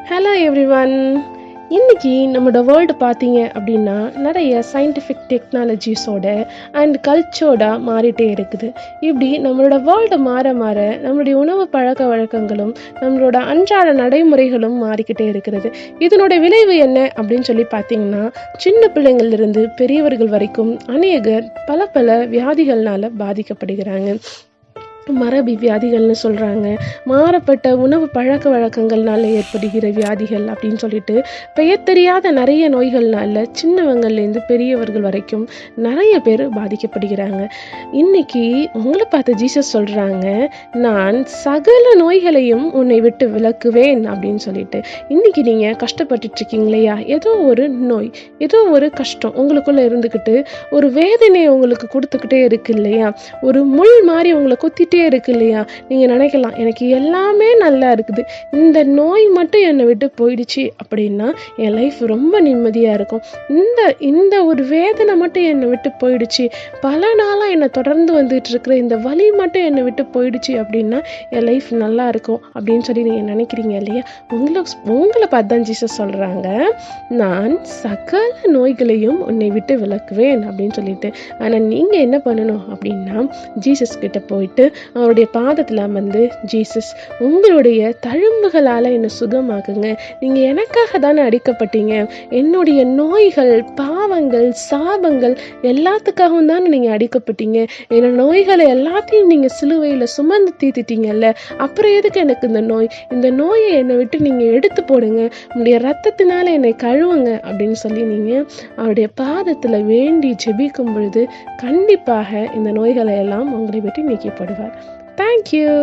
Hello everyone. இன்னைக்கு நம்மளோட world பார்த்தீங்க அப்படின்னா நிறைய சயின்டிஃபிக் டெக்னாலஜிஸோட அண்ட் கல்ச்சரோட மாறிட்டே இருக்குது. இப்படி நம்மளோட வேர்ல்டு மாற மாற நம்மளுடைய உணவு பழக்க வழக்கங்களும் நம்மளோட அன்றாட நடைமுறைகளும் மாறிக்கிட்டே இருக்கிறது. இதனோட விளைவு என்ன அப்படின்னு சொல்லி பார்த்தீங்கன்னா, சின்ன பிள்ளைங்கள்லேருந்து பெரியவர்கள் வரைக்கும் அநேகர் பல பல வியாதிகள்னால பாதிக்கப்படுகிறாங்க. மரபி வியாதிகள்னு சொல்கிறாங்க, மாறப்பட்ட உணவு பழக்க வழக்கங்கள்னால ஏற்படுகிற வியாதிகள் அப்படின்னு சொல்லிட்டு பெயர் தெரியாத நிறைய நோய்கள்னால சின்னவங்கள்லேருந்து பெரியவர்கள் வரைக்கும் நிறைய பேர் பாதிக்கப்படுகிறாங்க. இன்னைக்கு உங்களை பார்த்து ஜீசஸ் சொல்கிறாங்க, நான் சகல நோய்களையும் உன்னை விட்டு விலக்குவேன் அப்படின்னு சொல்லிட்டு. இன்னைக்கு நீங்கள் கஷ்டப்பட்டுட்டு இருக்கீங்க இல்லையா, ஏதோ ஒரு நோய், ஏதோ ஒரு கஷ்டம் உங்களுக்குள்ளே இருந்துக்கிட்டு ஒரு வேதனையை உங்களுக்கு கொடுத்துக்கிட்டே இருக்கு இல்லையா, ஒரு முள் மாதிரி உங்களை கொத்திட்டு இருக்கு இல்லையா. நீங்க நினைக்கலாம், எனக்கு எல்லாமே நல்லா இருக்குது, இந்த நோய் மட்டும் என்னை விட்டு போயிடுச்சு அப்படின்னா என் லைஃப் ரொம்ப நிம்மதியா இருக்கும், இந்த ஒரு வேதனை மட்டும் என்னை விட்டு போயிடுச்சு, பல நாளா என்னை தொடர்ந்து வந்துட்டு இருக்கிற இந்த வலி மட்டும் என்னை விட்டு போயிடுச்சு அப்படின்னா என் லைஃப் நல்லா இருக்கும் அப்படின்னு சொல்லி நீங்க நினைக்கிறீங்க இல்லையா. உங்களை பார்த்து தான் ஜீசஸ் சொல்றாங்க, நான் சகல நோய்களையும் உன்னை விட்டு விலக்குவேன் அப்படின்னு சொல்லிட்டு. ஆனா நீங்க என்ன பண்ணணும் அப்படின்னா, ஜீசஸ் கிட்ட போயிட்டு அவருடைய பாதத்தில் அமர்ந்து, ஜீசஸ் உங்களுடைய தழும்புகளால் என்னை சுகமாக்குங்க, நீங்கள் எனக்காக தானே அடிக்கப்பட்டீங்க, என்னுடைய நோய்கள் பாவங்கள் சாபங்கள் எல்லாத்துக்காகவும் தானே நீங்கள் அடிக்கப்பட்டீங்க, என்னோட நோய்களை எல்லாத்தையும் நீங்கள் சிலுவையில் சுமந்து தீர்த்திட்டீங்கல்ல, அப்புறம் எதுக்கு எனக்கு இந்த நோயை என்னை விட்டு நீங்கள் எடுத்து போடுங்க, உங்களுடைய ரத்தத்தினால என்னை கழுவுங்க அப்படின்னு சொல்லி நீங்கள் அவருடைய பாதத்தில் வேண்டி ஜெபிக்கும் பொழுது கண்டிப்பாக இந்த நோய்களை எல்லாம் உங்களை விட்டு நீக்கப்படுவார். Thank you.